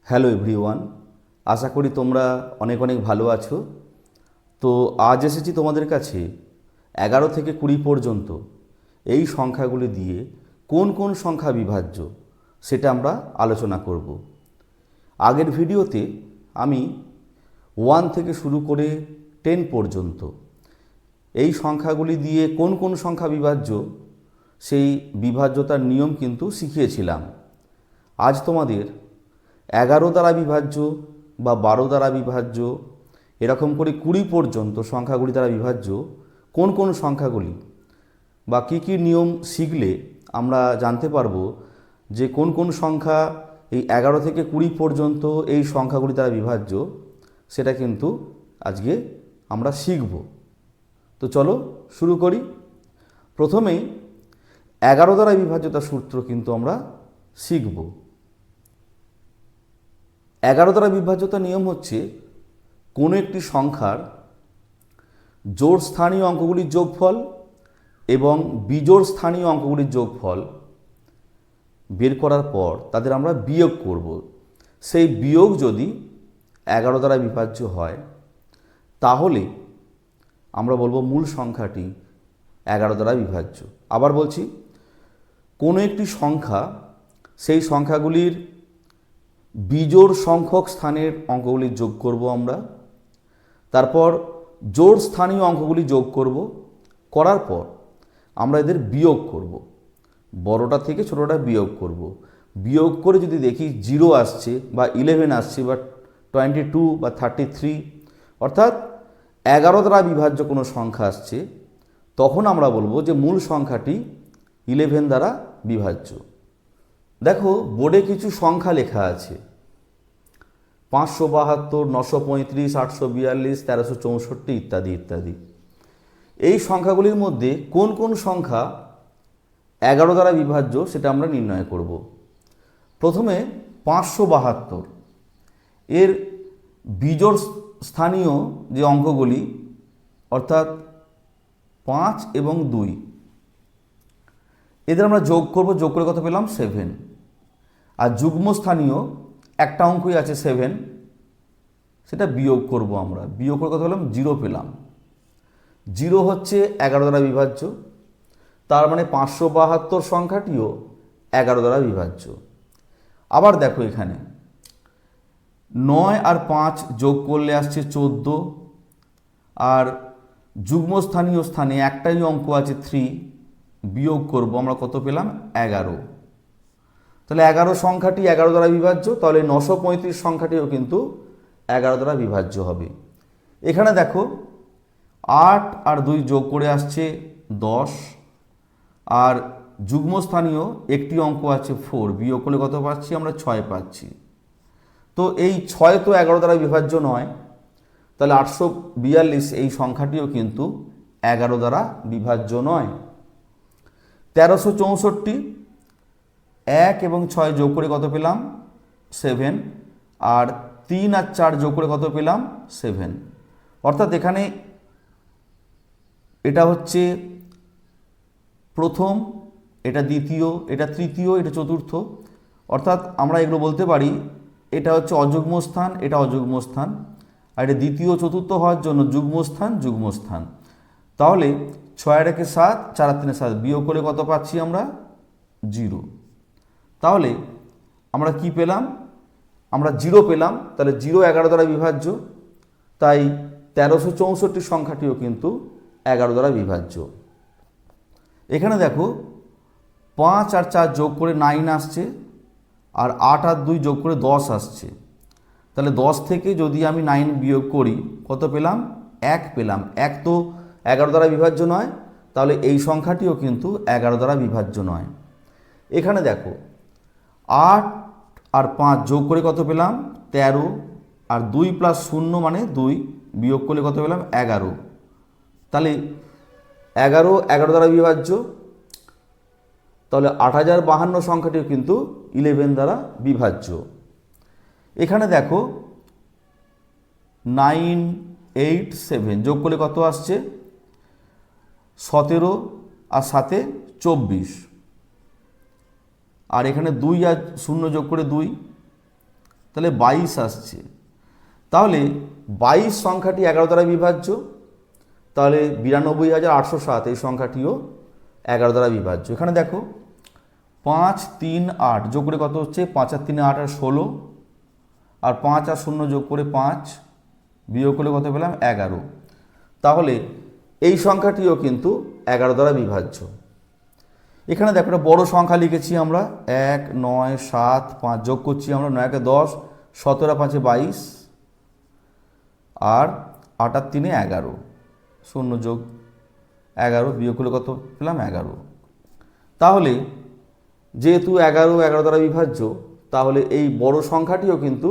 Hello everyone, আশা করি তোমরা অনেক অনেক ভালো আছো। তো আজ এসেছি তোমাদের কাছে 11 থেকে 20 পর্যন্ত এই সংখ্যাগুলি দিয়ে কোন কোন সংখ্যা বিভাজ্য সেটা আমরা আলোচনা করব। আগের ভিডিওতে আমি 1 থেকে শুরু করে 10 পর্যন্ত এই সংখ্যাগুলি দিয়ে কোন কোন সংখ্যা বিভাজ্য সেই বিভাজ্যতার নিয়ম কিন্তু শিখিয়েছিলাম। আজ তোমাদের 11 দ্বারা বিভাজ্য বা 12 দ্বারা বিভাজ্য এরকম করে 20 পর্যন্ত সংখ্যাগুলি দ্বারা বিভাজ্য কোন কোন সংখ্যাগুলি বা কী কী নিয়ম শিখলে আমরা জানতে পারবো যে কোন কোন সংখ্যা এই 11 থেকে 20 পর্যন্ত এই সংখ্যাগুলি দ্বারা বিভাজ্য, সেটা কিন্তু আজকে আমরা শিখব। তো চলো শুরু করি। প্রথমেই 11 দ্বারা বিভাজ্যতার সূত্র কিন্তু আমরা শিখব। 11 দ্বারা বিভাজ্যতার নিয়ম হচ্ছে কোনো একটি সংখ্যার জোড় স্থানীয় অঙ্কগুলির যোগফল এবং বিজোড় স্থানীয় অঙ্কগুলির যোগফল বের করার পর তাদের আমরা বিয়োগ করব। সেই বিয়োগ যদি 11 দ্বারা বিভাজ্য হয় তাহলে আমরা বলবো মূল সংখ্যাটি 11 দ্বারা বিভাজ্য। আবার বলছি, কোনো একটি সংখ্যা সেই সংখ্যাগুলির বিজোড় সংখ্যক স্থানের অঙ্কগুলি যোগ করব আমরা, তারপর জোড় স্থানীয় অঙ্কগুলি যোগ করব, করার পর আমরা এদের বিয়োগ করব, বড়টা থেকে ছোটটা বিয়োগ করব। বিয়োগ করে যদি দেখি 0 আসছে বা 11 আসছে বা 22 বা 33 অর্থাৎ 11 দ্বারা বিভাজ্য কোনো সংখ্যা আসছে, তখন আমরা বলবো যে মূল সংখ্যাটি 11 দ্বারা বিভাজ্য। দেখো বোর্ডে কিছু সংখ্যা লেখা আছে 572, 935, 842, 1364 ইত্যাদি ইত্যাদি। এই সংখ্যাগুলির মধ্যে কোন কোন সংখ্যা 11 দ্বারা বিভাজ্য সেটা আমরা নির্ণয় করব। প্রথমে 572 এর বিজোড় স্থানীয় যে অঙ্কগুলি অর্থাৎ 5 এবং 2 এদের আমরা যোগ করব, যোগ করে কত পেলাম 7। আর যুগ্ম স্থানীয় একটা অঙ্কই আছে 7, সেটা বিয়োগ করব আমরা, বিয়োগ করে কত পেলাম 0 পেলাম। 0 হচ্ছে 11 দ্বারা বিভাজ্য, তার মানে 572 সংখ্যাটিও 11 দ্বারা বিভাজ্য। আবার দেখো এখানে 9 আর 5 যোগ করলে আসছে 14, আর যুগ্ম স্থানীয় স্থানে একটাই অঙ্ক আছে 3, বিয়োগ করব আমরা কত পেলাম 11। তাহলে 11 সংখ্যাটি 11 দ্বারা বিভাজ্য, তাহলে 935 সংখ্যাটিও কিন্তু 11 দ্বারা বিভাজ্য হবে। এখানে দেখো 8 আর 2 যোগ করে আসছে 10, আর যুগ্ম স্থানীয় একটি অঙ্ক আছে 4, বিয়োগ করলে কত পাচ্ছি আমরা 6 পাচ্ছি। তো এই 6 তো 11 দ্বারা বিভাজ্য নয়, তাহলে 842 এই সংখ্যাটিও কিন্তু 11 দ্বারা বিভাজ্য নয়। 1364 1 এবং 6 যোগ করে কত পেলাম 7, আর 3 আর 4 যোগ করে কত পেলাম 7। অর্থাৎ এখানে এটা হচ্ছে প্রথম, এটা দ্বিতীয়, এটা তৃতীয়, এটা চতুর্থ। অর্থাৎ আমরা এগুলো বলতে পারি এটা হচ্ছে অযুগ্ম স্থান, এটা অযুগ্ম স্থান, আর এটা দ্বিতীয় চতুর্থ হওয়ার জন্য যুগ্ম স্থান যুগ্ম স্থান। তাহলে 6 আর 1 7, 4 আর 3 7, বিয়োগ করে কত পাচ্ছি আমরা 0। তাহলে আমরা কি পেলাম, আমরা 0 পেলাম। তাহলে 0 11 দ্বারা বিভাজ্য, তাই 1364 সংখ্যাটিও কিন্তু 11 দ্বারা বিভাজ্য। এখানে দেখো 5 আর 4 যোগ করে 9 আসছে, আর 8 আর 2 যোগ করে 10 আসছে। তাহলে 10 থেকে যদি আমি 9 বিয়োগ করি কত পেলাম 1 পেলাম। 1 তো 11 দ্বারা বিভাজ্য নয়, তাহলে এই সংখ্যাটিও কিন্তু 11 দ্বারা বিভাজ্য নয়। এখানে দেখো 8 আর 5 যোগ করে কত পেলাম 13, আর 2 প্লাস 0 মানে 2, বিয়োগ করলে কত পেলাম 11। তাহলে 11 দ্বারা বিভাজ্য, তাহলে 8052 সংখ্যাটিও কিন্তু 11 দ্বারা বিভাজ্য। এখানে দেখো 9 8 7 যোগ করলে কত আসছে 17, আর 7 24, আর এখানে 2 আর 0 যোগ করে 2, তাহলে 22 আসছে। তাহলে 22 সংখ্যাটি 11 দ্বারা বিভাজ্য, তাহলে 92,807 এই সংখ্যাটিও 11 দ্বারা বিভাজ্য। এখানে দেখো 5, 3, 8 যোগ করে কত হচ্ছে, 5 আর 3 8 আর 16, আর 5 আর 0 যোগ করে 5 বিয়োগ করলে কত পেলাম 11। তাহলে এই সংখ্যাটিও কিন্তু 11 দ্বারা বিভাজ্য। এখানে দেখো একটা বড় সংখ্যা লিখেছি আমরা, 1, 9, 7, 5 যোগ করছি আমরা, 9 কে 10, 17 5 22, আর 8 আর 3 11, 0 যোগ 11 বিয়োগ করলে কত পেলাম 11। তাহলে যেহেতু 11 দ্বারা বিভাজ্য, তাহলে এই বড় সংখ্যাটিও কিন্তু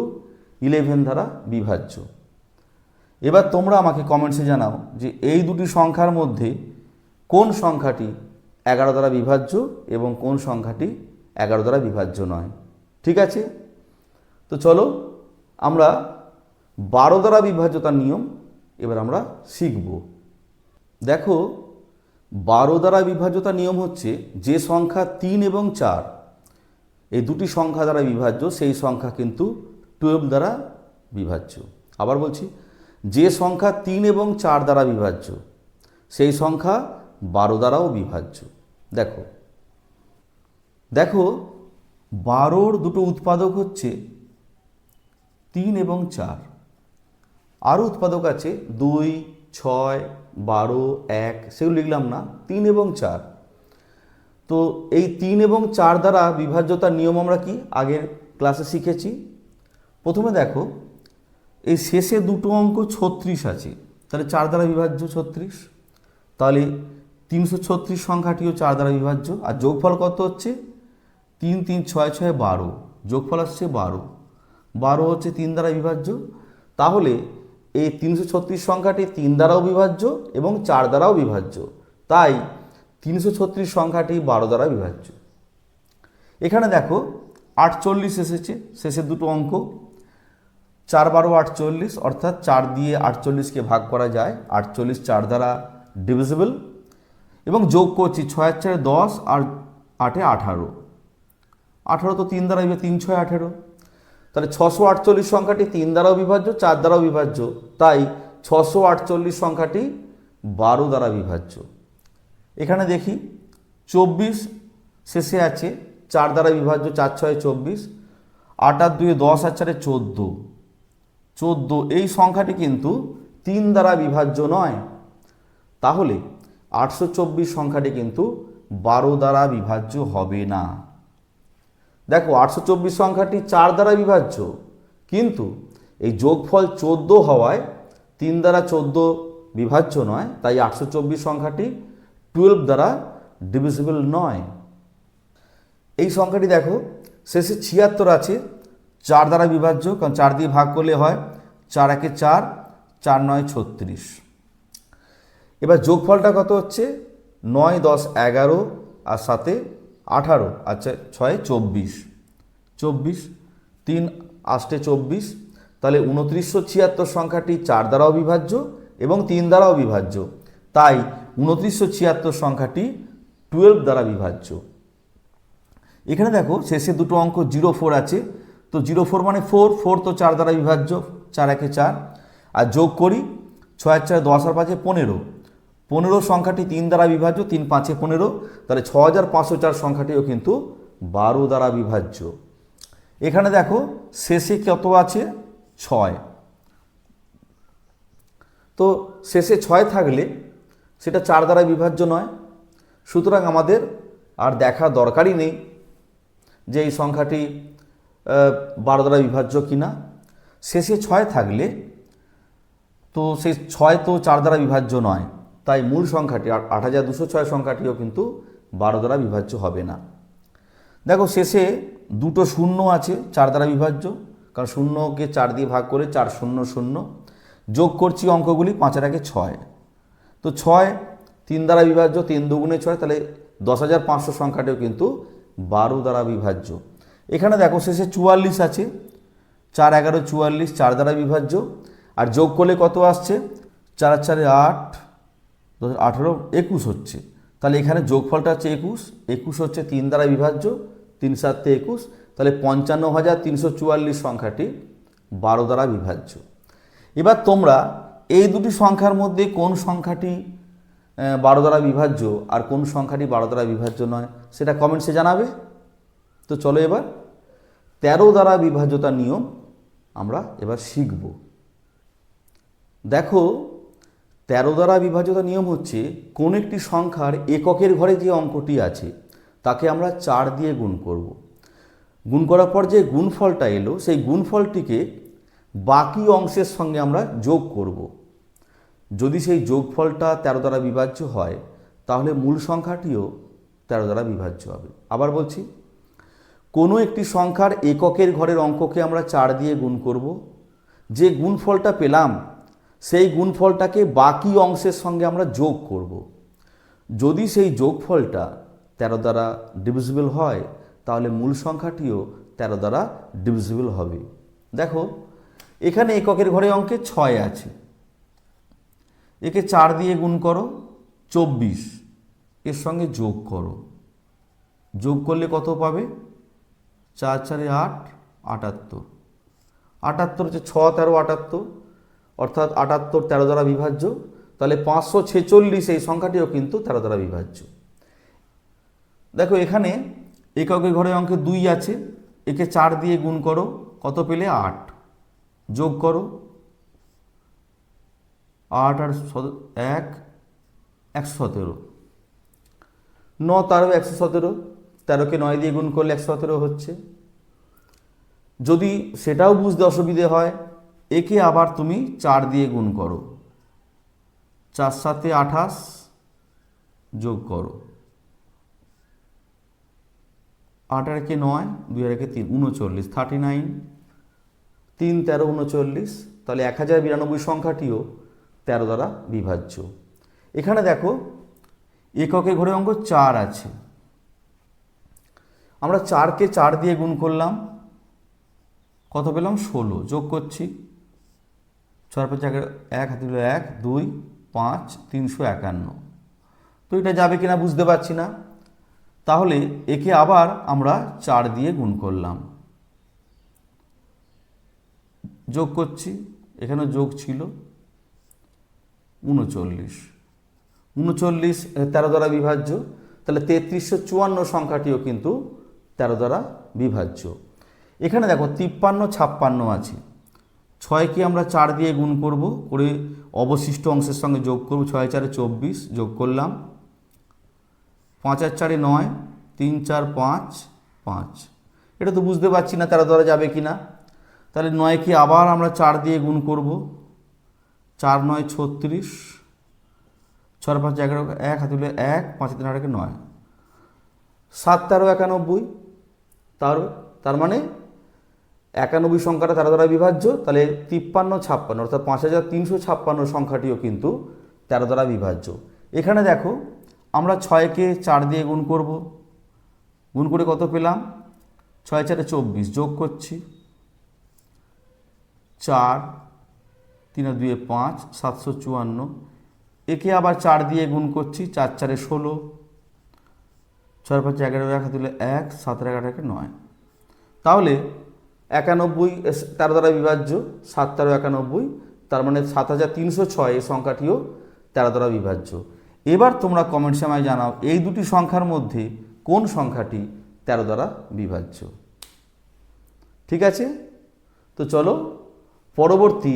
11 দ্বারা বিভাজ্য। এবার তোমরা আমাকে কমেন্টসে জানাও যে এই দুটি সংখ্যার মধ্যে কোন সংখ্যাটি 11 দ্বারা বিভাজ্য এবং কোন সংখ্যাটি 11 দ্বারা বিভাজ্য নয়। ঠিক আছে, তো চলো আমরা 12 দ্বারা বিভাজ্যতার নিয়ম এবার আমরা শিখব। দেখো 12 দ্বারা বিভাজ্যতার নিয়ম হচ্ছে, যে সংখ্যা 3 এবং 4 এই দুটি সংখ্যা দ্বারা বিভাজ্য সেই সংখ্যা কিন্তু 12 দ্বারা বিভাজ্য। আবার বলছি, যে সংখ্যা 3 এবং 4 দ্বারা বিভাজ্য সেই সংখ্যা 12 দ্বারাও বিভাজ্য। দেখো দেখো 12র দুটো উৎপাদক হচ্ছে 3 এবং 4, আরও উৎপাদক আছে 2, 6, 12, 1, সেগুলো লিখলাম না, 3 এবং 4। তো এই 3 এবং 4 দ্বারা বিভাজ্যতার নিয়ম আমরা কি আগের ক্লাসে শিখেছি। প্রথমে দেখো এই শেষে দুটো অঙ্ক 36 আছে, তাহলে 4 দ্বারা বিভাজ্য 36, তাহলে 336 সংখ্যাটিও 4 দ্বারা বিভাজ্য। আর যোগফল কত হচ্ছে, 3 3 6 6 12, যোগফল আসছে 12, 12 হচ্ছে 3 দ্বারা বিভাজ্য। তাহলে এই 336 সংখ্যাটি 3 দ্বারাও বিভাজ্য এবং 4 দ্বারাও বিভাজ্য, তাই 336 সংখ্যাটি 12 দ্বারা বিভাজ্য। এখানে দেখো 48 এসেছে, শেষের দুটো অঙ্ক, 4 12 48, অর্থাৎ 4 দিয়ে 48কে ভাগ করা যায়, 48 4 দ্বারা ডিভিজিবল। এবং যোগ করছি 6 4 10 আর 8 18, 18 তো 3 দ্বারা 3 6 18, তাহলে 648 সংখ্যাটি 3 দ্বারাও বিভাজ্য 4 দ্বারাও বিভাজ্য, তাই 648 সংখ্যাটি 12 দ্বারা বিভাজ্য। এখানে দেখি 24 শেষে আছে, 4 দ্বারা বিভাজ্য, 4 6 24, 8 আর 2 10 আর 4 14, 14 এই সংখ্যাটি কিন্তু 3 দ্বারা বিভাজ্য নয়, তাহলে 824 সংখ্যাটি কিন্তু 12 দ্বারা বিভাজ্য হবে না। দেখো 824 সংখ্যাটি 4 দ্বারা বিভাজ্য, কিন্তু এই যোগফল 14 হওয়ায় 3 দ্বারা 14 বিভাজ্য নয়, তাই 824 সংখ্যাটি 12 দ্বারা ডিভিজিবল নয়। এই সংখ্যাটি দেখো শেষে 76 আছে, 4 দ্বারা বিভাজ্য, কারণ 4 দিয়ে ভাগ করলে হয় 4 1 4, 4 9 36। এবার যোগফলটা কত হচ্ছে, 9 10 11 আর 7 18, আচ্ছা 6 24, 24 3 8 24, তাহলে 2976 সংখ্যাটি 4 দ্বারাও বিভাজ্য এবং 3 দ্বারাও বিভাজ্য, তাই 2976 সংখ্যাটি 12 দ্বারা বিভাজ্য। এখানে দেখো শেষে দুটো অঙ্ক 04 আছে, তো 04 মানে 4, 4 তো 4 দ্বারা বিভাজ্য, 4 1 4, আর যোগ করি 6 4 10 আর 5 15, 15 সংখ্যাটি 3 দ্বারা বিভাজ্য, 3 5 15, তাহলে 6504 সংখ্যাটিও কিন্তু 12 দ্বারা বিভাজ্য। এখানে দেখো শেষে কত আছে, 6, তো শেষে 6 থাকলে সেটা 4 দ্বারা বিভাজ্য নয়, সুতরাং আমাদের আর দেখা দরকারই নেই যে এই সংখ্যাটি 12 দ্বারা বিভাজ্য কিনা। শেষে 6 থাকলে তো সেই 6 তো 4 দ্বারা বিভাজ্য নয়, তাই মূল সংখ্যাটি 8206 সংখ্যাটিও কিন্তু 12 দ্বারা বিভাজ্য হবে না। দেখো শেষে দুটো শূন্য আছে, 4 দ্বারা বিভাজ্য, কারণ শূন্যকে 4 দিয়ে ভাগ করে 4 0 0, যোগ করছি অঙ্কগুলি, 5 আর 1 6, তো 6 3 দ্বারা বিভাজ্য, 3 2 6, তাহলে 10500 সংখ্যাটিও কিন্তু 12 দ্বারা বিভাজ্য। এখানে দেখো শেষে 44 আছে, 4 11 44, 4 দ্বারা বিভাজ্য, আর যোগ করলে কত আসছে, 4 4 8, 18 21 হচ্ছে, তাহলে এখানে যোগফলটা হচ্ছে 21, 21 হচ্ছে 3 দ্বারা বিভাজ্য, 3 7 21, তাহলে 55,344 সংখ্যাটি 12 দ্বারা বিভাজ্য। এবার তোমরা এই দুটি সংখ্যার মধ্যে কোন সংখ্যাটি 12 দ্বারা বিভাজ্য আর কোন সংখ্যাটি 12 দ্বারা বিভাজ্য নয় সেটা কমেন্টসে জানাবে। তো চলো এবার 13 দ্বারা বিভাজ্যতার নিয়ম আমরা এবার শিখব। দেখো 13 দ্বারা বিভাজ্যতার নিয়ম হচ্ছে কোন একটি সংখ্যার এককের ঘরে যে অঙ্কটি আছে তাকে আমরা 4 দিয়ে গুণ করব। গুণ করার পর যে গুণফলটা এলো সেই গুণফলটিকে বাকি অংশের সঙ্গে আমরা যোগ করব। যদি সেই যোগফলটা 13 দ্বারা বিভাজ্য হয় তাহলে মূল সংখ্যাটিও 13 দ্বারা বিভাজ্য হবে। আবার বলছি, কোনো একটি সংখ্যার এককের ঘরের অঙ্ককে আমরা 4 দিয়ে গুণ করব। যে গুণফলটা পেলাম সেই গুণফলটাকে বাকি অংশের সঙ্গে আমরা যোগ করব। যদি সেই যোগফলটা 13 দ্বারা ডিভিজিবল হয় তাহলে মূল সংখ্যাটিও 13 দ্বারা ডিভিজিবল হবে। দেখো এখানে এককের ঘরে অঙ্কে 6 আছে, একে 4 দিয়ে গুণ করো 24, এর সঙ্গে যোগ করো, যোগ করলে কত পাবে? 4 4 8 78, 78 হচ্ছে 6 13 78, অর্থাৎ 78 13 দ্বারা বিভাজ্য। তাহলে 546 এই সংখ্যাটিও কিন্তু 13 দ্বারা বিভাজ্য। দেখো এখানে এককের ঘরে অঙ্কে 2 আছে, একে 4 দিয়ে গুণ করো, কত পেলে? 8, যোগ করো 8 আর 1 117, 9 13 117, 13কে 9 দিয়ে গুণ করলে 117 হচ্ছে। যদি সেটাও বুঝতে অসুবিধে হয় একে আবার তুমি 4 দিয়ে গুণ করো, 4 7 28, যোগ করো 8 আর 9, 2 আর 3 39, 39, 3 13 39, তাহলে 1092 সংখ্যাটিও 13 দ্বারা বিভাজ্য। এখানে দেখো এককের ঘরে অঙ্ক 4 আছে, আমরা 4কে 4 দিয়ে গুণ করলাম, কত পেলাম? 16, যোগ করছি 6 5 1 হাতে 1 2 5 351। তো এটা যাবে কিনা বুঝতে পারছি না, তাহলে একে আবার আমরা 4 দিয়ে গুণ করলাম, যোগ করছি, এখানে যোগ ছিল 39, 39 13 দ্বারা বিভাজ্য। তাহলে 3354 সংখ্যাটিও কিন্তু 13 দ্বারা বিভাজ্য। এখানে দেখো 53 56 আছে, 6কে আমরা 4 দিয়ে গুণ করব, করে অবশিষ্ট অংশের সঙ্গে যোগ করব, 6 4 24, যোগ করলাম 5 আর 4 9, 3 4 5 5। এটা তো বুঝতে পারছি না 13 দ্বারা যাবে কি না। তাহলে 9কে আবার আমরা 4 দিয়ে গুণ করব, 4 9 36, 6 5 11 1 হাতে 1 5 3 8 9, 7 13 91, তার মানে 91 সংখ্যাটা 13 দ্বারা বিভাজ্য। তাহলে 53 56 অর্থাৎ 5356 সংখ্যাটিও কিন্তু 13 দ্বারা বিভাজ্য। এখানে দেখো আমরা 6কে 4 দিয়ে গুণ করব, গুণ করে কত পেলাম? 6 4 24, যোগ করছি 4 3 2 5 754, একে আবার 4 দিয়ে গুণ করছি, 4 4 16, 6 5 11 1 হাতে 1 7 11 9। তাহলে 91 13 দ্বারা বিভাজ্য, 7 13 91, তার মানে 7306 এই সংখ্যাটিও 13 দ্বারা বিভাজ্য। এবার তোমরা কমেন্টসে আমায় জানাও এই দুটি সংখ্যার মধ্যে কোন সংখ্যাটি 13 দ্বারা বিভাজ্য। ঠিক আছে, তো চলো পরবর্তী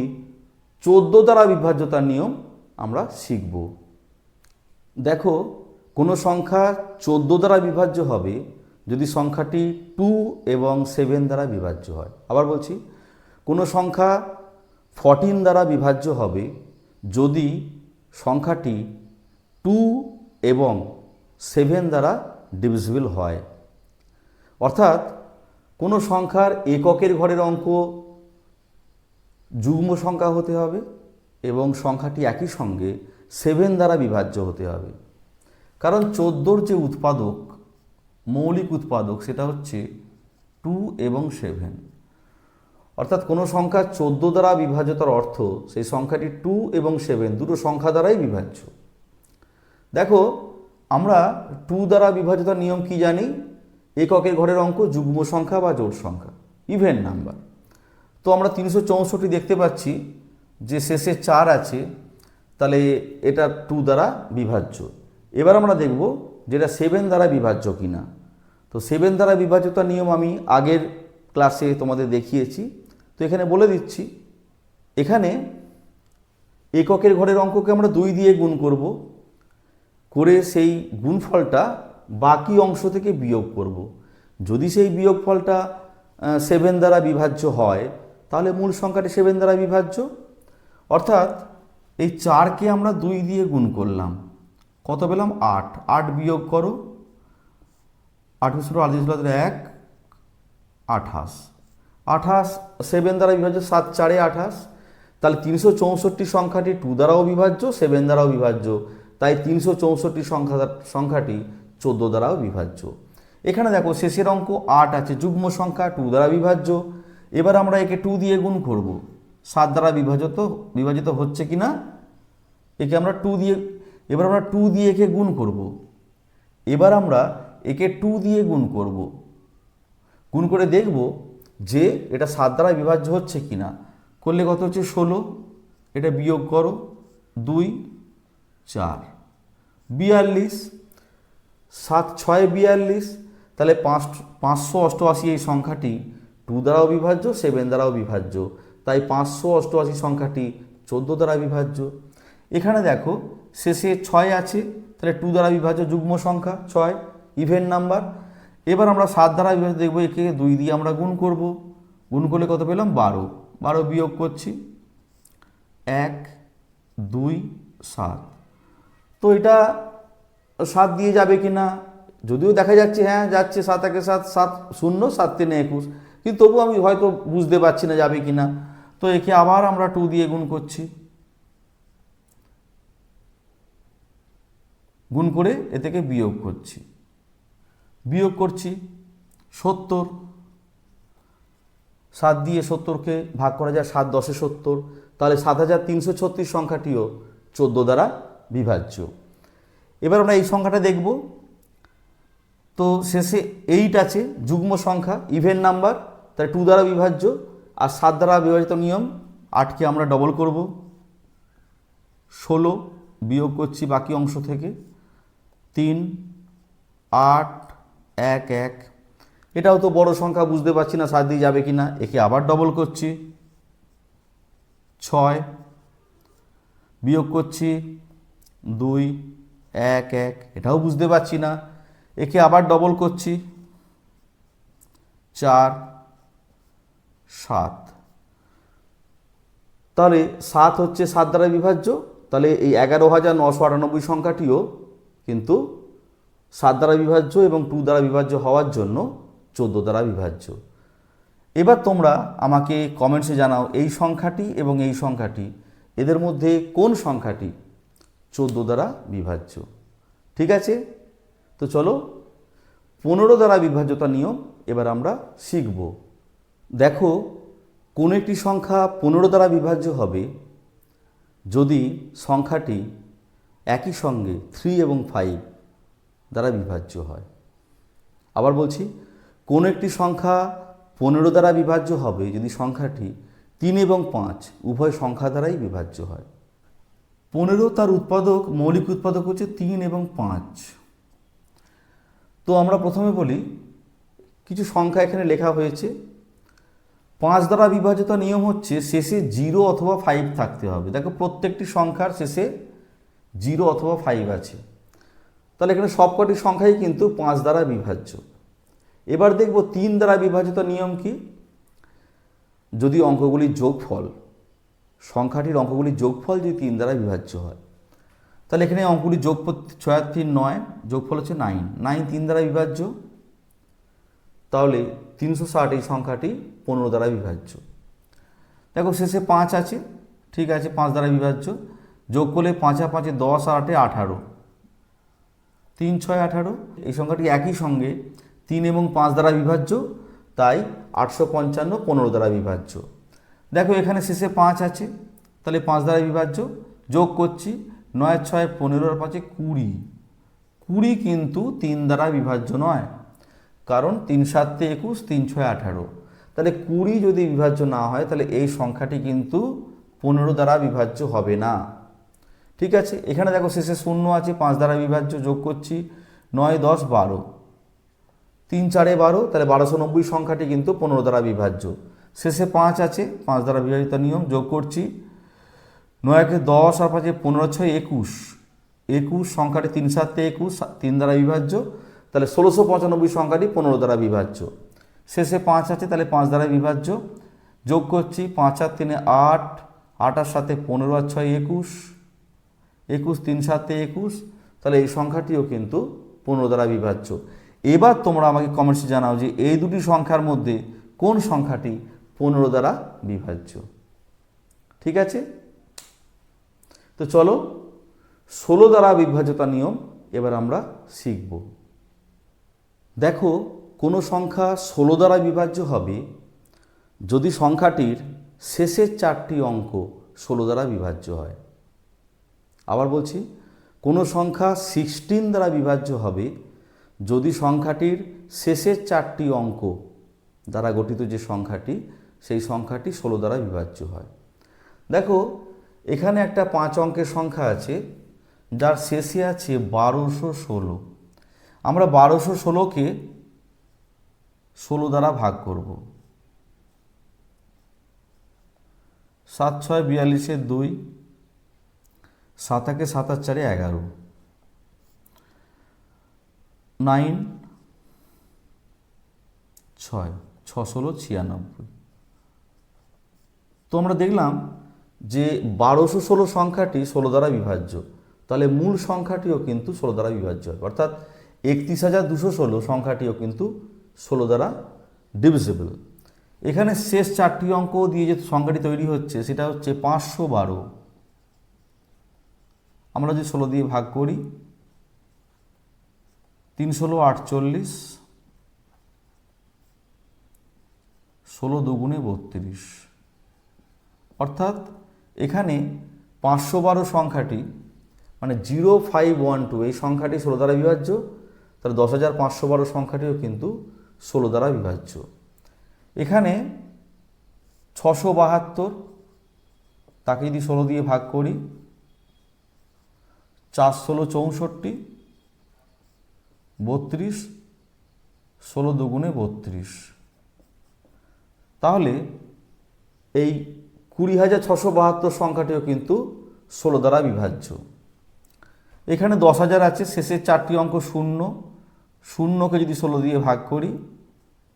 14 দ্বারা বিভাজ্যতার নিয়ম আমরা শিখব। দেখো কোনো সংখ্যা 14 দ্বারা বিভাজ্য হবে যদি সংখ্যাটি 2 এবং 7 দ্বারা বিভাজ্য হয়। আবার বলছি, কোনো সংখ্যা 14 দ্বারা বিভাজ্য হবে যদি সংখ্যাটি 2 এবং 7 দ্বারা ডিভিজিবল হয়। অর্থাৎ কোনো সংখ্যার এককের ঘরের অঙ্ক যুগ্ম সংখ্যা হতে হবে এবং সংখ্যাটি একই সঙ্গে 7 দ্বারা বিভাজ্য হতে হবে। কারণ 14 যে উৎপাদক, মৌলিক উৎপাদক, সেটা হচ্ছে 2 এবং 7। অর্থাৎ কোনো সংখ্যা 14 দ্বারা বিভাজ্যতার অর্থ সেই সংখ্যাটি 2 এবং 7 দুটো সংখ্যা দ্বারাই বিভাজ্য। দেখো আমরা 2 দ্বারা বিভাজ্যতার নিয়ম কি জানি, এককের ঘরের অঙ্ক যুগ্ম সংখ্যা বা জোড় সংখ্যা, ইভেন নাম্বার। তো আমরা 364 দেখতে পাচ্ছি যে শেষে 4 আছে, তাহলে এটা 2 দ্বারা বিভাজ্য। এবার আমরা দেখব যেটা 7 দ্বারা বিভাজ্য কিনা। তো 7 দ্বারা বিভাজ্যতার নিয়ম আমি আগের ক্লাসে তোমাদের দেখিয়েছি, তো এখানে বলে দিচ্ছি। এখানে এককের ঘরের অঙ্ককে আমরা 2 দিয়ে গুণ করব, করে সেই গুণফলটা বাকি অংশ থেকে বিয়োগ করব। যদি সেই বিয়োগফলটা 7 দ্বারা বিভাজ্য হয়, তাহলে মূল সংখ্যাটি 7 দ্বারা বিভাজ্য। অর্থাৎ এই 4কে আমরা 2 দিয়ে গুণ করলাম, কত পেলাম? 8। 8 বিয়োগ করো, 8 × 8 = 1, 28। 28 7 দ্বারা বিভাজ্য, 7 × 4 = 28। তাহলে 364 সংখ্যাটি 2 দ্বারাও বিভাজ্য, 7 দ্বারাও বিভাজ্য, তাই 364 সংখ্যাটি 14 দ্বারাও বিভাজ্য। এখানে দেখো শেষের অঙ্ক 8 আছে, যুগ্ম সংখ্যা, 2 দ্বারা বিভাজ্য। এবার আমরা একে 2 দিয়ে গুণ করব, 7 দ্বারা বিভাজিত হচ্ছে কি না, একে আমরা 2 দিয়ে, এবার আমরা 2 দিয়ে একে গুণ করব। এবার আমরা একে 2 দিয়ে গুণ করব, গুণ করে দেখব যে এটা 7 দ্বারা বিভাজ্য হচ্ছে কি না। করলে কত হচ্ছে? 16। এটা বিয়োগ করো, 2 4 42। 7 × 6 = 42। তাহলে 588 এই সংখ্যাটি 2 দ্বারাও বিভাজ্য, 7 দ্বারাও বিভাজ্য, তাই 588 সংখ্যাটি 14 দ্বারা বিভাজ্য। এখানে দেখো শেষে 6 আছে, তাহলে 2 দ্বারা বিভাজ্য, যুগ্ম সংখ্যা 6, ইভেন নাম্বার। এবার আমরা 7 দ্বারা বিভাজ্য দেখব, একে 2 দিয়ে আমরা গুণ করব, গুণ করলে কত পেলাম? 12। 12 বিয়োগ করছি, 1 2 7। তো এটা 7 দিয়ে যাবে কি না, যদিও দেখা যাচ্ছে হ্যাঁ যাচ্ছে, 7 × 1 = 7, 7 0, 7 × 3 = 21, কিন্তু তবু আমি হয়তো বুঝতে পারছি না যাবে কি না। তো একে আবার আমরা 2 দিয়ে গুণ করছি, গুণ করে এ থেকে বিয়োগ করছি, বিয়োগ করছি 70। 7 দিয়ে 70কে ভাগ করা যায়, 7 × 10 = 70, তাহলে 7336 সংখ্যাটিও 14 দ্বারা বিভাজ্য। এবার আমরা এই সংখ্যাটা দেখব। তো শেষে 8 আছে, যুগ্ম সংখ্যা, ইভেন নাম্বার, তাই 2 দ্বারা বিভাজ্য। আর 7 দ্বারা বিভাজিত নিয়ম, 8কে আমরা ডবল করব, 16 বিয়োগ করছি বাকি অংশ থেকে, 3 8 1 1। এটাও তো বড় সংখ্যা, বুঝতে পারছি না 7 দিয়ে যাবে কি না, একে আবার ডবল করছি, 6 বিয়োগ করছি 2 1 1, এটাও বুঝতে পারছি না, একে আবার ডবল করছি, 4 7। তাহলে 7 হচ্ছে 7 দ্বারা বিভাজ্য, তাহলে এই 11998 সংখ্যাটিও কিন্তু 7 দ্বারা বিভাজ্য এবং 2 দ্বারা বিভাজ্য হওয়ার জন্য 14 দ্বারা বিভাজ্য। এবার তোমরা আমাকে কমেন্টসে জানাও এই সংখ্যাটি এবং এই সংখ্যাটি, এদের মধ্যে কোন সংখ্যাটি 14 দ্বারা বিভাজ্য। ঠিক আছে, তো চলো 15 দ্বারা বিভাজ্যতা নিয়ম এবার আমরা শিখব। দেখো কোন একটি সংখ্যা 15 দ্বারা বিভাজ্য হবে যদি সংখ্যাটি একই সঙ্গে 3 এবং 5 দ্বারা বিভাজ্য হয়। আবার বলছি, কোন একটি সংখ্যা 15 দ্বারা বিভাজ্য হবে যদি সংখ্যাটি 3 এবং 5 উভয় সংখ্যা দ্বারাই বিভাজ্য হয়। 15 তার উৎপাদক, মৌলিক উৎপাদক হচ্ছে 3 এবং 5। তো আমরা প্রথমে বলি, কিছু সংখ্যা এখানে লেখা হয়েছে। 5 দ্বারা বিভাজ্যতা নিয়ম হচ্ছে শেষে 0 অথবা 5 থাকতে হবে। দেখো প্রত্যেকটি সংখ্যার শেষে 0 অথবা 5 আছে, তাহলে এখানে সবকটি সংখ্যাই কিন্তু 5 দ্বারা বিভাজ্য। এবার দেখব 3 দ্বারা বিভাজ্যতা নিয়ম কি। যদি অঙ্কগুলির যোগফল, সংখ্যাটির অঙ্কগুলির যোগফল যদি 3 দ্বারা বিভাজ্য হয়, তাহলে এখানে অঙ্কগুলির যোগফল 6 আর 3 9, যোগফল হচ্ছে 9। 9 3 দ্বারা বিভাজ্য, তাহলে 360 এই সংখ্যাটি 15 দ্বারা বিভাজ্য। দেখো শেষে 5 আছে, ঠিক আছে, 5 দ্বারা বিভাজ্য। যোগ করলে 5 আর 5 10 আর 8 18, 3 6 18। এই সংখ্যাটি একই সঙ্গে 3 এবং 5 দ্বারা বিভাজ্য, তাই 855 15 দ্বারা বিভাজ্য। দেখো এখানে শেষে 5 আছে, তাহলে 5 দ্বারা বিভাজ্য। যোগ করছি, 9 6 15 আর 5 20। 20 কিন্তু 3 দ্বারা বিভাজ্য নয়, কারণ 3 7 21, 3 6 18। তাহলে 20 যদি বিভাজ্য না হয় তাহলে এই সংখ্যাটি কিন্তু 15 দ্বারা বিভাজ্য হবে না। ঠিক আছে, এখানে দেখো শেষে 0 আছে, 5 দ্বারা বিভাজ্য, যোগ করছি 9 10 12, 3 4 12, তাহলে 1290 সংখ্যাটি কিন্তু 15 দ্বারা বিভাজ্য। শেষে 5 আছে, 5 দ্বারা বিভাজিত নিয়ম, যোগ করছি 9 কে 10 আর 5 15 6 21, 21 সংখ্যাটি 3 7 21, 3 দ্বারা বিভাজ্য, তাহলে 1695 সংখ্যাটি 15 দ্বারা বিভাজ্য। শেষে 5 আছে, তাহলে 5 দ্বারা বিভাজ্য, যোগ করছি 5 আর 3 8, 8 আর 7 15 আর 6 21, 21 3 7 21, তাহলে এই সংখ্যাটিও কিন্তু 15 দ্বারা বিভাজ্য। এবার তোমরা আমাকে কমেন্টসে জানাও যে এই দুটি সংখ্যার মধ্যে কোন সংখ্যাটি 15 দ্বারা বিভাজ্য। ঠিক আছে, তো চলো 16 দ্বারা বিভাজ্যতা নিয়ম এবার আমরা শিখব। দেখো, কোনো সংখ্যা 16 দ্বারা বিভাজ্য হবে যদি সংখ্যাটির শেষের 4টি অঙ্ক 16 দ্বারা বিভাজ্য হয়। আবার বলছি, কোনো সংখ্যা 16 দ্বারা বিভাজ্য হবে যদি সংখ্যাটির শেষের 4টি অঙ্ক দ্বারা গঠিত যে সংখ্যাটি, সেই সংখ্যাটি 16 দ্বারা বিভাজ্য হয়। দেখো, এখানে একটা 5 অঙ্কের সংখ্যা আছে যার শেষে আছে 1216। আমরা 1216কে 16 দ্বারা ভাগ করব। 7 6 42 2, 7 1 7 আর 4 11, 9 6 6 16 96। তো আমরা দেখলাম যে 1216 সংখ্যাটি 16 দ্বারা বিভাজ্য, তাহলে মূল সংখ্যাটিও কিন্তু 16 দ্বারা বিভাজ্য হবে, অর্থাৎ 31216 সংখ্যাটিও কিন্তু 16 দ্বারা ডিভিজিবল। এখানে শেষ 4টি অঙ্ক দিয়ে যে সংখ্যাটি তৈরি হচ্ছে সেটা হচ্ছে 512। আমরা যদি 16 দিয়ে ভাগ করি, 3 16 48, 16 2 32, অর্থাৎ এখানে 512 সংখ্যাটি মানে 0512 এই সংখ্যাটি 16 দ্বারা বিভাজ্য, তাহলে 10512 সংখ্যাটিও কিন্তু 16 দ্বারা বিভাজ্য। এখানে 672, তাকে যদি 16 দিয়ে ভাগ করি, 4 16 64, 32, 16 2 32, তাহলে এই 20672 সংখ্যাটিও কিন্তু 16 দ্বারা বিভাজ্য। এখানে 10,000 আছে, শেষের 4টি অঙ্ক 0, 0কে যদি 16 দিয়ে ভাগ করি,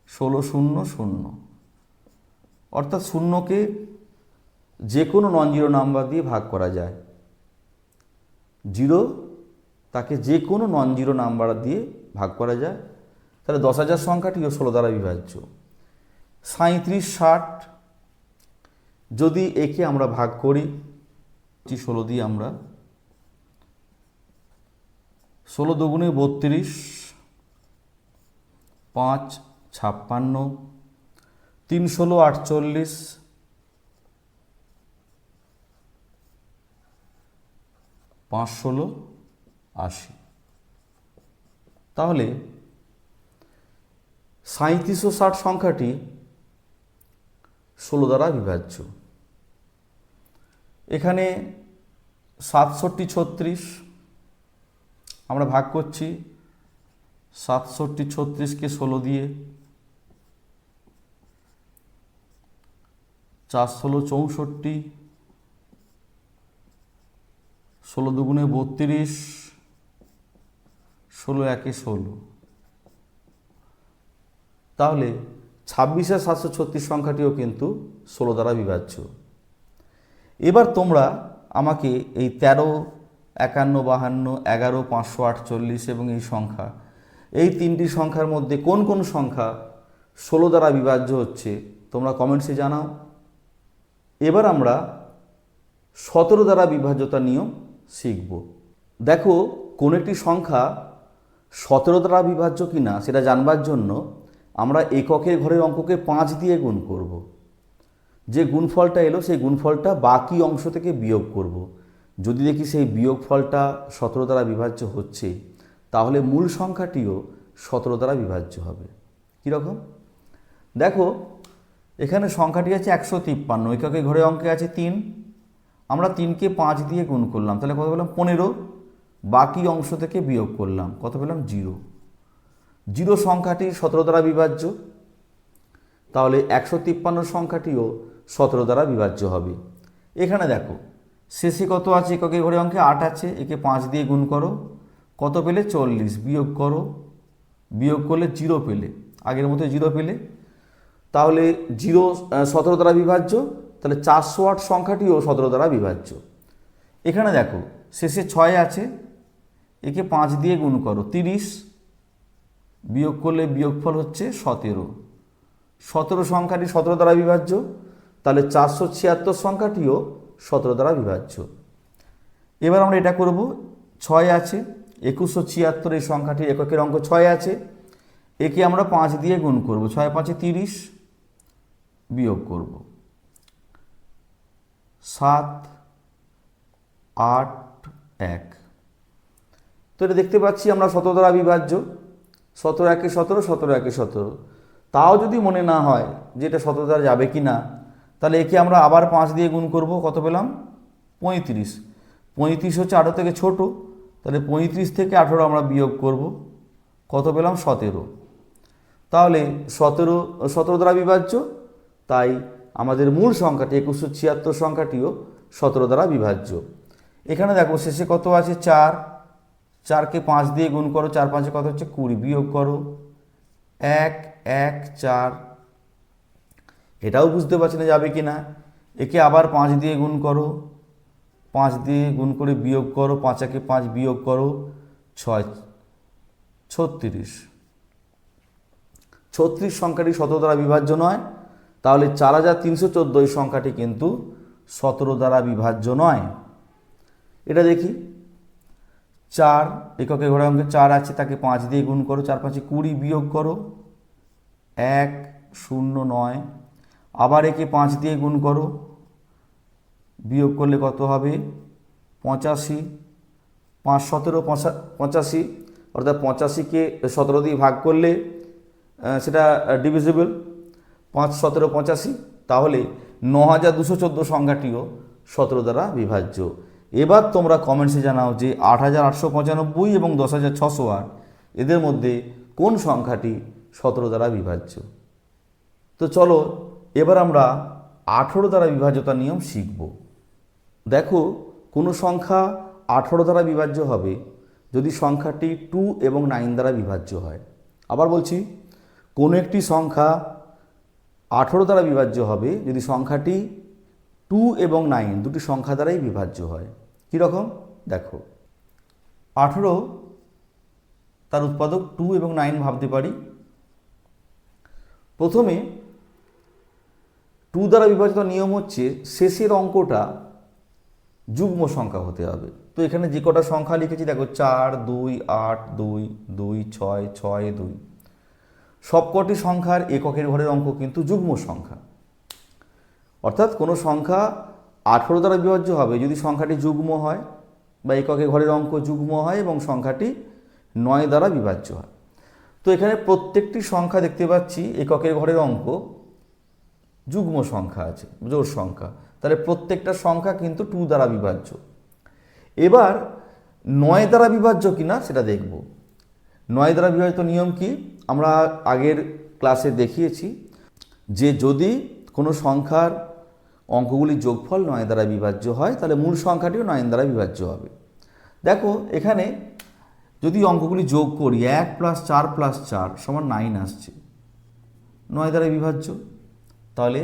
16 0 0, অর্থাৎ 0কে যে কোনো নন জিরো নাম্বার দিয়ে ভাগ করা যায়। 0 তাকে যে কোনো নন জিরো নাম্বার দিয়ে ভাগ করা যায়, তাহলে 10,000 সংখ্যাটিও 16 দ্বারা বিভাজ্য। 37 60, যদি একে আমরা ভাগ করি 16 দিয়ে, আমরা 16 2 32, 5 56, 3 16 48, 5 16 80। তাহলে 3760 সংখ্যাটি 16 দ্বারা বিভাজ্য। এখানে 67 36, আমরা ভাগ করছি 67 36কে 16 দিয়ে, 4 16 64, 16 2 32, 16 1 16, তাহলে 26,736 সংখ্যাটিও কিন্তু 16 দ্বারা বিভাজ্য। এবার তোমরা আমাকে এই 13 51 52 11 548 এবং এই সংখ্যা, এই তিনটি সংখ্যার মধ্যে কোন কোন সংখ্যা 16 দ্বারা বিভাজ্য হচ্ছে তোমরা কমেন্টসে জানাও। এবার আমরা 17 দ্বারা বিভাজ্যতা নিয়ম শিখব। দেখো, কোন একটি সংখ্যা 17 দ্বারা বিভাজ্য কিনা সেটা জানবার জন্য আমরা এককের ঘরের অঙ্ককে 5 দিয়ে গুণ করব। যে গুণফলটা এলো সেই গুণফলটা বাকি অংশ থেকে বিয়োগ করব। যদি দেখি সেই বিয়োগফলটা 17 দ্বারা বিভাজ্য হচ্ছে, তাহলে মূল সংখ্যাটিও 17 দ্বারা বিভাজ্য হবে। কীরকম দেখো, এখানে সংখ্যাটি আছে 153, এককের ঘরে অঙ্কে আছে 3, আমরা 3কে 5 দিয়ে গুণ করলাম, তাহলে কত পেলাম 15, বাকি অংশ থেকে বিয়োগ করলাম, কত পেলাম 0। 0 সংখ্যাটি 17 দ্বারা বিভাজ্য, তাহলে 153 সংখ্যাটিও 17 দ্বারা বিভাজ্য হবে। এখানে দেখো শেষে কত আছে, এককের ঘরে অঙ্কে 8 আছে, একে 5 দিয়ে গুণ করো, কত পেলে 40, বিয়োগ করো, বিয়োগ করলে 0 পেলে, আগের মতো 0 পেলে, তাহলে 0 17 দ্বারা বিভাজ্য, তাহলে 408 সংখ্যাটিও 17 দ্বারা বিভাজ্য। এখানে দেখো শেষে 6 আছে, একে 5 দিয়ে গুণ করো 30, বিয়োগ করলে বিয়োগফল হচ্ছে 17। 17 সংখ্যাটি 17 দ্বারা বিভাজ্য, তাহলে 476 সংখ্যাটিও 17 দ্বারা বিভাজ্য। এবার আমরা এটা করব, 6 আছে, 2176 এই সংখ্যাটি এককের অঙ্ক 6 আছে, একে আমরা 5 দিয়ে গুণ করব, 6 5 30, বিয়োগ করব 7 8 1। তো এটা দেখতে পাচ্ছি আমরা 17 দ্বারা বিভাজ্য, 17 একে 17, 17 একে 17। তাও যদি মনে না হয় যে এটা 17 দ্বারা যাবে কি না, তাহলে একে আমরা আবার 5 দিয়ে গুণ করব, কত পেলাম 35। 35 হচ্ছে 18 থেকে ছোট, তাহলে 35 থেকে 18 আমরা বিয়োগ করব, কত পেলাম 17। তাহলে 17 দ্বারা বিভাজ্য, তাই আমাদের মূল সংখ্যাটি 2176 সংখ্যাটিও 17 দ্বারা বিভাজ্য। এখানে দেখো শেষে কত আছে 4, 4কে 5 দিয়ে গুণ করো, 4 5 কত হচ্ছে 20, বিয়োগ করো 1 1 4। এটাও বুঝতে পারছি না যাবে কি না, একে আবার 5 দিয়ে গুণ করো, 5 দিয়ে গুণ করে বিয়োগ করো, 5 একে 5, বিয়োগ করো 6 36। 36 সংখ্যাটি 17 দ্বারা বিভাজ্য নয়, তাহলে 4314 এই সংখ্যাটি কিন্তু 17 দ্বারা বিভাজ্য নয়। এটা দেখি, 4 এককের ঘরে অঙ্কে 4 আছে, তাকে 5 দিয়ে গুণ করো, 4 5 20, বিয়োগ করো 1 0 9। আবার একে 5 দিয়ে গুণ করো, বিয়োগ করলে কত হবে 85, 5 17 85, অর্থাৎ 85কে 17 দিয়ে ভাগ করলে সেটা ডিভিজিবল, 5 17 85, তাহলে 9214 সংখ্যাটিও 17 দ্বারা বিভাজ্য। এবার তোমরা কমেন্টসে জানাও যে 8895 এবং 10608 এদের মধ্যে কোন সংখ্যাটি 17 দ্বারা বিভাজ্য। তো চলো এবার আমরা 18 দ্বারা বিভাজ্যতার নিয়ম শিখব। দেখো, কোনো সংখ্যা 18 দ্বারা বিভাজ্য হবে যদি সংখ্যাটি 2 এবং 9 দ্বারা বিভাজ্য হয়। আবার বলছি, কোনো একটি সংখ্যা 18 দ্বারা বিভাজ্য হবে যদি সংখ্যাটি 2 এবং 9 দুটি সংখ্যা দ্বারাই বিভাজ্য হয়। কীরকম দেখো, 18 তার উৎপাদক 2 এবং 9 ভাবতে পারি। প্রথমে 2 দ্বারা বিভাজিত নিয়ম হচ্ছে শেষের অঙ্কটা যুগ্ম সংখ্যা হতে হবে। তো এখানে যে কটা সংখ্যা লিখেছি দেখো, 4 2 8 2 2 6 6 2, সবকটি সংখ্যার এককের ঘরের অঙ্ক কিন্তু যুগ্ম সংখ্যা। অর্থাৎ কোনো সংখ্যা 18 দ্বারা বিভাজ্য হবে যদি সংখ্যাটি যুগ্ম হয় বা এককের ঘরের অঙ্ক যুগ্ম হয় এবং সংখ্যাটি 9 দ্বারা বিভাজ্য হয়। তো এখানে প্রত্যেকটি সংখ্যা দেখতে পাচ্ছি এককের ঘরের অঙ্ক যুগ্ম সংখ্যা আছে, জোড় সংখ্যা, তাহলে প্রত্যেকটা সংখ্যা কিন্তু 2 দ্বারা বিভাজ্য। এবার 9 দ্বারা বিভাজ্য কিনা সেটা দেখব। 9 দ্বারা বিভাজিত নিয়ম কি, আমরা আগের ক্লাসে দেখিয়েছি যে যদি কোনো সংখ্যার অঙ্কগুলির যোগফল 9 দ্বারা বিভাজ্য হয় তাহলে মূল সংখ্যাটিও 9 দ্বারা বিভাজ্য হবে। দেখো এখানে যদি অঙ্কগুলি যোগ করি, 1 + 4 + 4 = 9 আসছে, 9 দ্বারা বিভাজ্য। তাহলে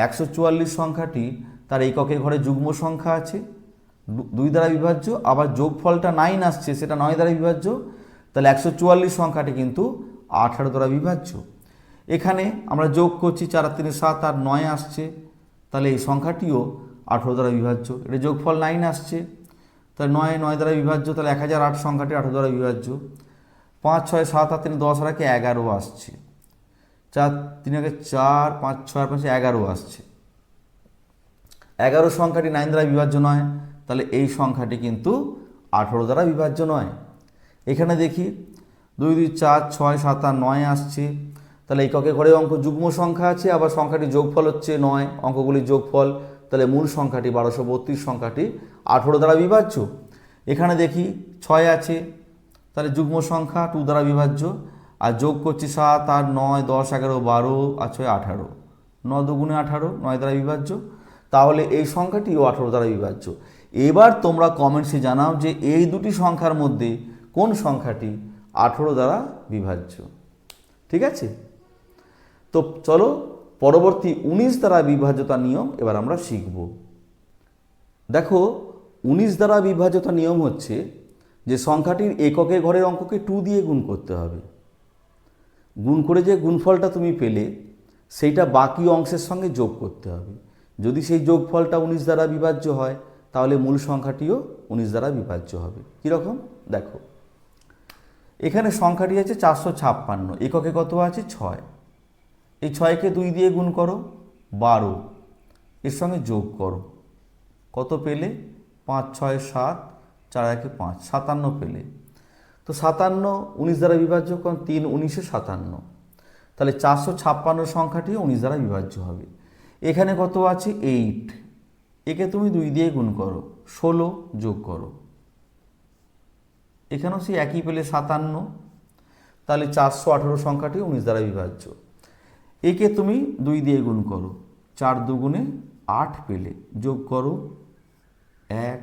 144 সংখ্যাটি তার এককের ঘরে যুগ্ম সংখ্যা আছে, 2 দ্বারা বিভাজ্য, আবার যোগফলটা 9 আসছে, সেটা 9 দ্বারা বিভাজ্য। তাহলে 144 সংখ্যাটি কিন্তু 18 দ্বারা বিভাজ্য। এখানে আমরা যোগ করছি, 4 আর 3 7 আর 9 আসছে, তাহলে এই সংখ্যাটিও 18 দ্বারা বিভাজ্য। এটা যোগফল 9 আসছে, তাহলে 9 দ্বারা বিভাজ্য, তাহলে 1008 সংখ্যাটি 18 দ্বারা বিভাজ্য। 5 6 7 আর 3 10 আর 11 আসছে, 4 3 4 5 6 আর 5 11 আসছে। 11 সংখ্যাটি 9 দ্বারা বিভাজ্য নয়, তাহলে এই সংখ্যাটি কিন্তু 18 দ্বারা বিভাজ্য নয়। এখানে দেখি 2 2 4 6 7 আর 9 আসছে, তাহলে এককে ঘরে অঙ্ক যুগ্ম সংখ্যা আছে, আবার সংখ্যাটির যোগফল হচ্ছে 9, অঙ্কগুলির যোগফল। তাহলে মূল সংখ্যাটি 1232 সংখ্যাটি 18 দ্বারা বিভাজ্য। এখানে দেখি 6 আছে, তাহলে যুগ্ম সংখ্যা 2 দ্বারা বিভাজ্য। আর যোগ করছি 7, 8, 9, 10, 11, 12 আর 6, 18, 9 দুগুণে 18, 9 দ্বারা বিভাজ্য। তাহলে এই সংখ্যাটিও 18 দ্বারা বিভাজ্য। এবার তোমরা কমেন্টসে জানাও যে এই দুটি সংখ্যার মধ্যে কোন সংখ্যাটি 18 দ্বারা বিভাজ্য। ঠিক আছে, তো চলো পরবর্তী 19 দ্বারা বিভাজ্যতার নিয়ম এবার আমরা শিখব। দেখো 19 দ্বারা বিভাজ্যতার নিয়ম হচ্ছে যে সংখ্যাটির এককে ঘরের অঙ্ককে 2 দিয়ে গুণ করতে হবে। গুণ করে যে গুণফলটা তুমি পেলে সেইটা বাকি অংশের সঙ্গে যোগ করতে হবে। যদি সেই যোগফলটা 19 দ্বারা বিভাজ্য হয় তাহলে মূল সংখ্যাটিও 19 দ্বারা বিভাজ্য হবে। কীরকম দেখো, এখানে সংখ্যাটি আছে 456, এককে কত আছে 6। এই 6কে 2 দিয়ে গুণ করো 12, এর সঙ্গে যোগ করো, কত পেলে 5, 6, 7, 4, 1, 5, 57 পেলে। তো 57 19 দ্বারা বিভাজ্য, কারণ 3 19 57। তাহলে 456 সংখ্যাটিও 19 দ্বারা বিভাজ্য হবে। এখানে কত আছে 8, একে তুমি 2 দিয়ে গুণ করো 16, যোগ করো, এখানেও সেই একই পেলে 57। তাহলে 418 সংখ্যাটি 19 দ্বারা বিভাজ্য। একে তুমি 2 দিয়ে গুণ করো 4 দুগুণে 8 পেলে, যোগ করো 1,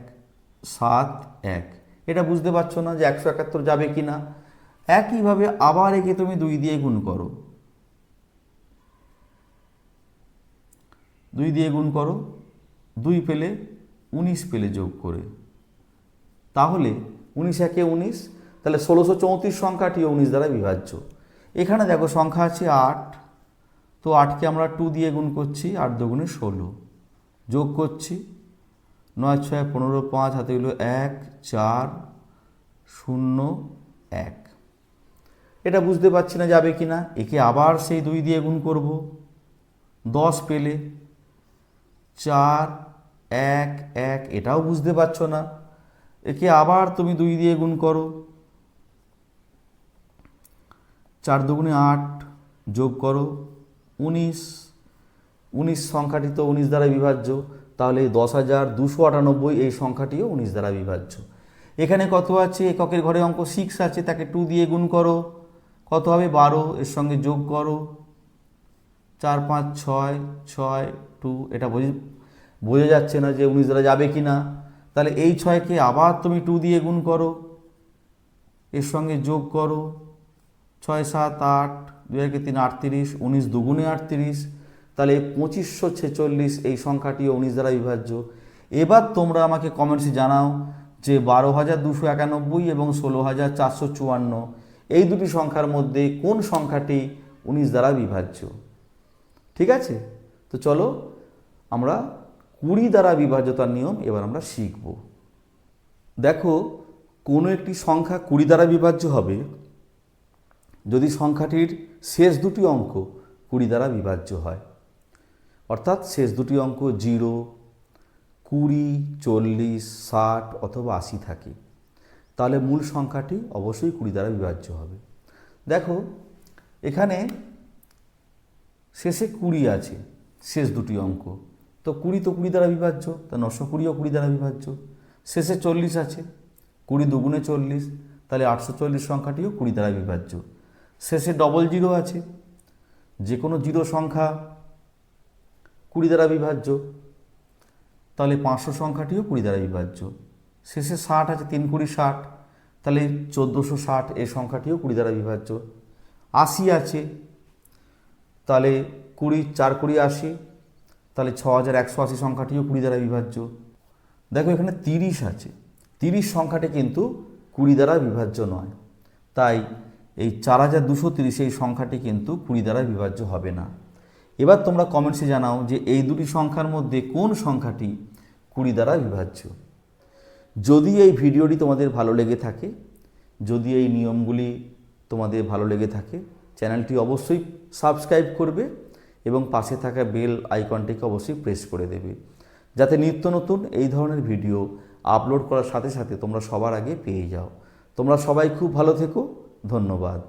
7, 1। এটা বুঝতে পারছো না যে 171 যাবে কি না? একইভাবে আবার একে তুমি 2 দিয়ে গুণ করো, 2 দিয়ে গুণ করো, 2 পেলে 19 পেলে যোগ করে, তাহলে 19 একে 19, তাহলে 1634 সংখ্যাটিও 19 দ্বারা বিভাজ্য। এখানে দেখো সংখ্যা আছে 8, তো 8কে আমরা 2 দিয়ে গুণ করছি, 8 দুগুণে 16, যোগ করছি 9, 6, 15, 5, হাতে হলো 1, 4, 0, 1। এটা বুঝতে পারছি না যাবে কি না। একে আবার সেই 2 দিয়ে গুণ করব, 10 পেলে 4, 1, 1, এটাও বুঝতে পারছো না। একে আবার তুমি 2 দিয়ে গুণ করো, 4 দুগুণে 8, যোগ করো 19, 19 সংখ্যাটি তো 19 দ্বারা বিভাজ্য। তাহলে 10,298 এই সংখ্যাটিও 19 দ্বারা বিভাজ্য। এখানে কত আছে, এককের ঘরে অঙ্ক 6 আছে, তাকে 2 দিয়ে গুণ করো, কত হবে 12, এর সঙ্গে যোগ করো 4, 5, 6, 6, 2। এটা বোঝা যাচ্ছে না যে 19 দ্বারা যাবে কি না। তাহলে এই 6কে আবার তুমি 2 দিয়ে গুণ করো, এর সঙ্গে যোগ করো 6, 7, 8, 2 একে 3, 38, 19 দুগুণে 38। তাহলে 2546 এই সংখ্যাটিও 19 দ্বারা বিভাজ্য। এবার তোমরা আমাকে কমেন্টসে জানাও যে 12,291 এবং 16,454 এই দুটি সংখ্যার মধ্যে কোন সংখ্যাটি 19 দ্বারা বিভাজ্য। ঠিক আছে, তো চলো আমরা 20 দ্বারা বিভাজ্যতার নিয়ম এবার আমরা শিখব। দেখো কোনো একটি সংখ্যা 20 দ্বারা বিভাজ্য হবে যদি সংখ্যাটির শেষ দুটি অঙ্ক 20 দ্বারা বিভাজ্য হয়। অর্থাৎ শেষ দুটি অঙ্ক 0, 20, 40, 60 অথবা 80 থাকে, তাহলে মূল সংখ্যাটি অবশ্যই 20 দ্বারা বিভাজ্য হবে। দেখো এখানে শেষে 20 আছে, শেষ দুটি অঙ্ক, তো 20 তো 20 দ্বারা বিভাজ্য, তা 920ও 20 দ্বারা বিভাজ্য। শেষে 40 আছে, 20 দুগুণে 40, তাহলে 840 সংখ্যাটিও 20 দ্বারা বিভাজ্য। শেষে 00 আছে, যে কোনো 0 সংখ্যা 20 দ্বারা বিভাজ্য, তাহলে 500 সংখ্যাটিও 20 দ্বারা বিভাজ্য। শেষে 60 আছে, 3 20 60, তাহলে 1460 এই সংখ্যাটিও 20 দ্বারা বিভাজ্য। 80 আছে, তাহলে 20 4 20 80, তাহলে 6180 সংখ্যাটিও 20 দ্বারা বিভাজ্য। দেখো এখানে 30 আছে, 30 সংখ্যাটি কিন্তু 20 দ্বারা বিভাজ্য নয়, তাই এই 4230 এই সংখ্যাটি কিন্তু 20 দ্বারা বিভাজ্য হবে না। এবার তোমরা কমেন্টসে জানাও যে এই দুটি সংখ্যার মধ্যে কোন সংখ্যাটি 20 দ্বারা বিভাজ্য। যদি এই ভিডিওটি তোমাদের ভালো লেগে থাকে, যদি এই নিয়মগুলি তোমাদের ভালো লেগে থাকে, চ্যানেলটি অবশ্যই সাবস্ক্রাইব করবে এবং পাশে থাকা বেল আইকনটিকে অবশ্যই প্রেস করে দেবে, যাতে নিত্য নতুন এই ধরনের ভিডিও আপলোড করার সাথে সাথে তোমরা সবার আগে পেয়ে যাও। তোমরা সবাই খুব ভালো থেকো, ধন্যবাদ।